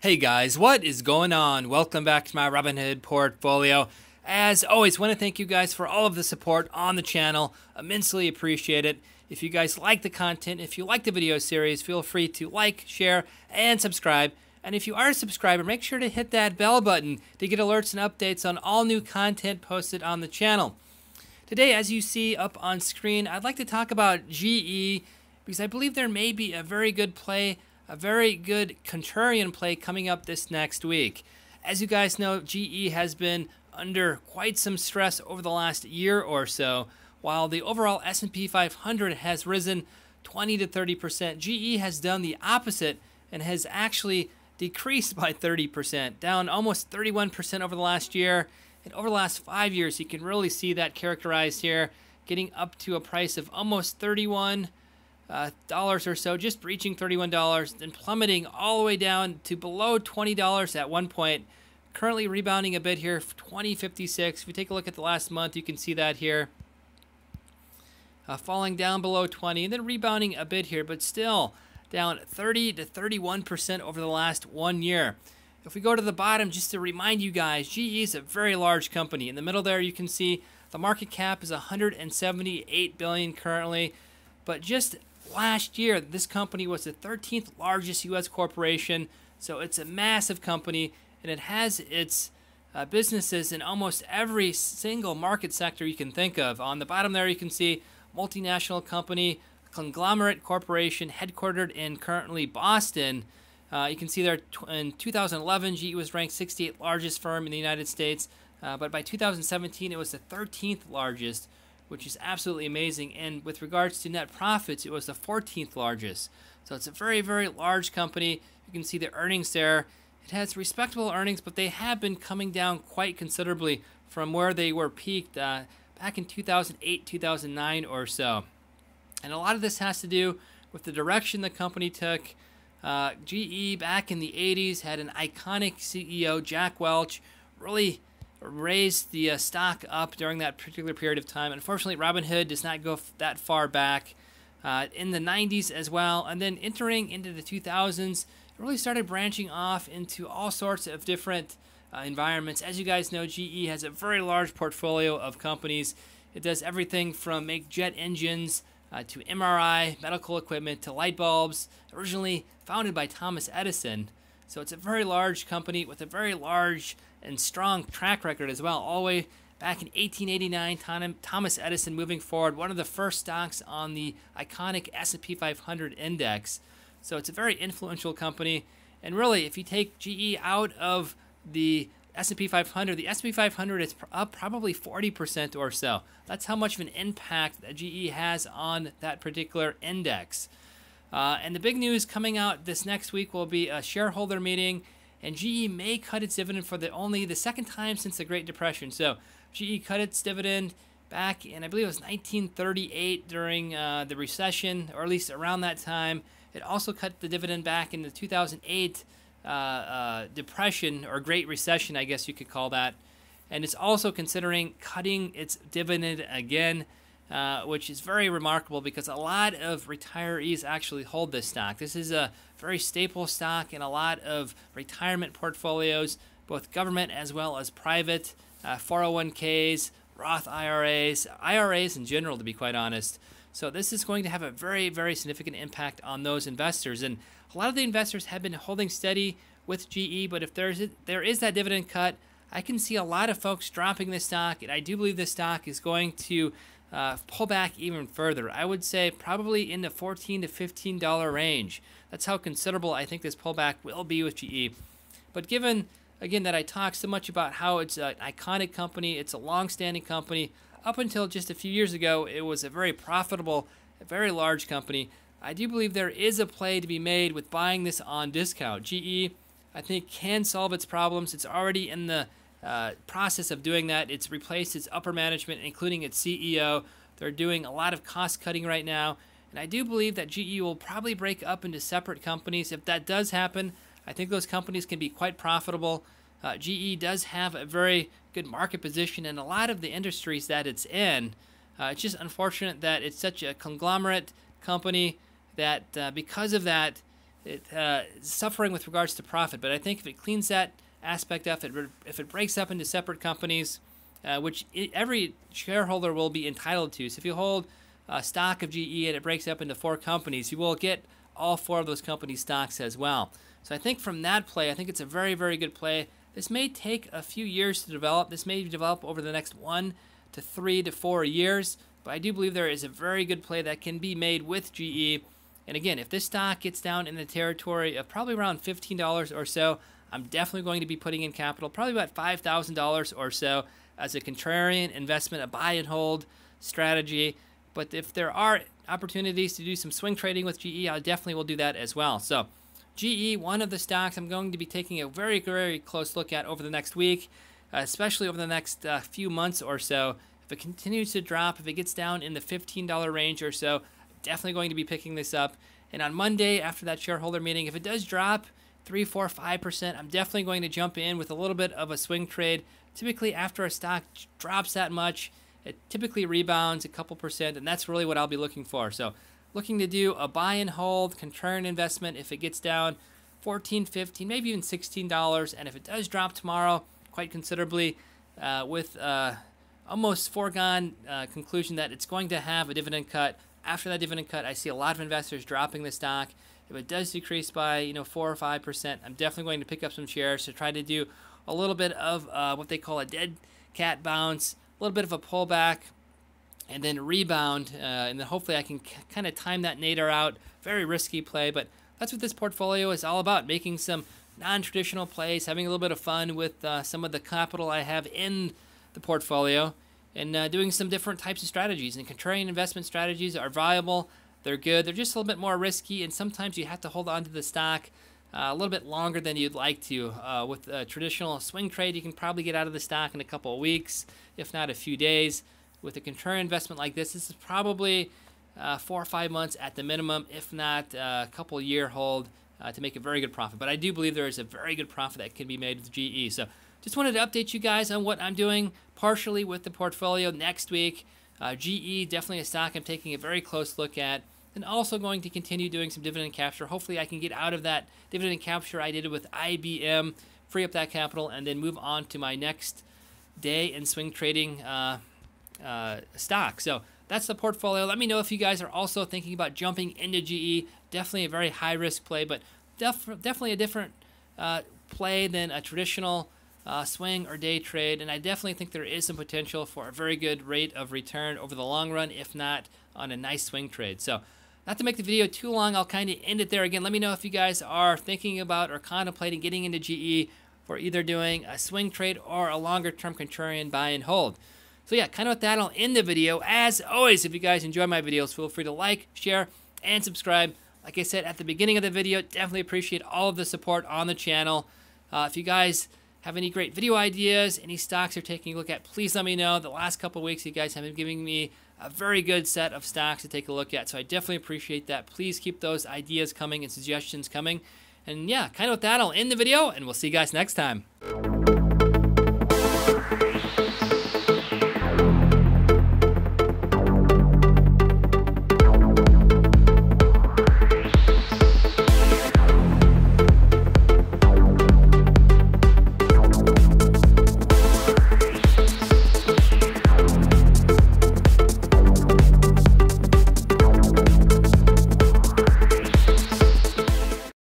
Hey guys, what is going on? Welcome back to my Robinhood portfolio. As always, want to thank you guys for all of the support on the channel. Immensely appreciate it. If you guys like the content, if you like the video series, feel free to like, share, and subscribe. And if you are a subscriber, make sure to hit that bell button to get alerts and updates on all new content posted on the channel. Today, as you see up on screen, I'd like to talk about GE because I believe there may be a very good play, a very good contrarian play coming up this next week. As you guys know, GE has been under quite some stress over the last year or so. While the overall S&P 500 has risen 20 to 30%, GE has done the opposite and has actually decreased by 30%, down almost 31% over the last year. And over the last 5 years, you can really see that characterized here, getting up to a price of almost $31 or so, just breaching $31, then plummeting all the way down to below $20 at one point. Currently rebounding a bit here, $20.56. If you take a look at the last month, you can see that here. Falling down below 20 and then rebounding a bit here, but still down 30 to 31% over the last 1 year. If we go to the bottom, just to remind you guys, GE is a very large company. In the middle there, you can see the market cap is $178 billion currently, but just last year, this company was the 13th largest U.S. corporation, so it's a massive company, and it has its businesses in almost every single market sector you can think of. On the bottom there, you can see multinational company, conglomerate corporation, headquartered in currently Boston. You can see there in 2011, GE was ranked 68th largest firm in the United States, but by 2017, it was the 13th largest, which is absolutely amazing. And with regards to net profits, it was the 14th largest. So it's a very, very large company. You can see the earnings there. It has respectable earnings, but they have been coming down quite considerably from where they were peaked back in 2008, 2009 or so. And a lot of this has to do with the direction the company took. GE back in the 80s had an iconic CEO, Jack Welch, really raised the stock up during that particular period of time. Unfortunately, Robinhood does not go that far back. In the 90s as well, and then entering into the 2000s, it really started branching off into all sorts of different environments. As you guys know, GE has a very large portfolio of companies. It does everything from make jet engines to MRI, medical equipment, to light bulbs, originally founded by Thomas Edison. So it's a very large company with a very large and strong track record as well, all the way back in 1889, Thomas Edison moving forward, one of the first stocks on the iconic S&P 500 index. So it's a very influential company. And really, if you take GE out of the S&P 500, the S&P 500 is up probably 40% or so. That's how much of an impact that GE has on that particular index. And the big news coming out this next week will be a shareholder meeting, and GE may cut its dividend for only the second time since the Great Depression. So GE cut its dividend back in, I believe it was 1938 during the recession, or at least around that time. It also cut the dividend back in the 2008 depression, or Great Recession, I guess you could call that. And it's also considering cutting its dividend again, which is very remarkable because a lot of retirees actually hold this stock. This is a very staple stock in a lot of retirement portfolios, both government as well as private, 401ks, Roth IRAs, IRAs in general, to be quite honest. So this is going to have a very, very significant impact on those investors. And a lot of the investors have been holding steady with GE, but if there is that dividend cut, I can see a lot of folks dropping this stock, and I do believe this stock is going to pull back even further. I would say probably in the $14 to $15 range. That's how considerable I think this pullback will be with GE. But given, again, that I talked so much about how it's an iconic company, it's a long-standing company, up until just a few years ago, it was a very profitable, a very large company. I do believe there is a play to be made with buying this on discount. GE, I think, can solve its problems. It's already in the process of doing that. It's replaced its upper management, including its CEO. They're doing a lot of cost cutting right now. And I do believe that GE will probably break up into separate companies. If that does happen, I think those companies can be quite profitable. GE does have a very good market position in a lot of the industries that it's in. It's just unfortunate that it's such a conglomerate company that because of that, suffering with regards to profit. But I think if it cleans that aspect up, if it breaks up into separate companies, which every shareholder will be entitled to. So if you hold stock of GE and it breaks up into 4 companies, you will get all 4 of those companies' stocks as well. So I think from that play, I think it's a very, very good play. This may take a few years to develop. This may develop over the next 1 to 3 to 4 years, but I do believe there is a very good play that can be made with GE. And again, if this stock gets down in the territory of probably around $15 or so, I'm definitely going to be putting in capital, probably about $5,000 or so as a contrarian investment, a buy and hold strategy. But if there are opportunities to do some swing trading with GE, I definitely will do that as well. So GE, one of the stocks I'm going to be taking a very, very close look at over the next week, especially over the next few months or so. If it continues to drop, if it gets down in the $15 range or so, definitely going to be picking this up. And on Monday, after that shareholder meeting, if it does drop 3, 4, 5%, I'm definitely going to jump in with a little bit of a swing trade. Typically, after a stock drops that much, it typically rebounds a couple percent, and that's really what I'll be looking for. So looking to do a buy and hold, contrarian investment if it gets down $14, $15, maybe even $16. And if it does drop tomorrow quite considerably with almost foregone conclusion that it's going to have a dividend cut. After that dividend cut, I see a lot of investors dropping the stock. If it does decrease by 4 or 5%, I'm definitely going to pick up some shares to try to do a little bit of what they call a dead cat bounce, a little bit of a pullback, and then rebound, and then hopefully I can kind of time that nadir out. Very risky play, but that's what this portfolio is all about, making some non-traditional plays, having a little bit of fun with some of the capital I have in the portfolio, and doing some different types of strategies. And contrarian investment strategies are viable. They're good. They're just a little bit more risky, and sometimes you have to hold on to the stock a little bit longer than you'd like to. With a traditional swing trade, you can probably get out of the stock in a couple of weeks, if not a few days. With a contrarian investment like this is probably 4 or 5 months at the minimum, if not a couple year hold to make a very good profit. But I do believe there is a very good profit that can be made with GE. So just wanted to update you guys on what I'm doing partially with the portfolio next week. GE, definitely a stock I'm taking a very close look at, and also going to continue doing some dividend capture. Hopefully I can get out of that dividend capture I did with IBM, free up that capital, and then move on to my next day in swing trading stock. So that's the portfolio. Let me know if you guys are also thinking about jumping into GE. Definitely a very high risk play, but definitely a different play than a traditional swing or day trade. And I definitely think there is some potential for a very good rate of return over the long run, if not on a nice swing trade. So not to make the video too long, I'll kind of end it there. Again, let me know if you guys are thinking about or contemplating getting into GE for either doing a swing trade or a longer term contrarian buy and hold. So yeah, kind of with that, I'll end the video. As always, if you guys enjoy my videos, feel free to like, share, and subscribe. Like I said at the beginning of the video, definitely appreciate all of the support on the channel. If you guys have any great video ideas, any stocks you're taking a look at, please let me know. The last couple of weeks, you guys have been giving me a very good set of stocks to take a look at, so I definitely appreciate that. Please keep those ideas coming and suggestions coming. And yeah, kind of with that, I'll end the video, and we'll see you guys next time.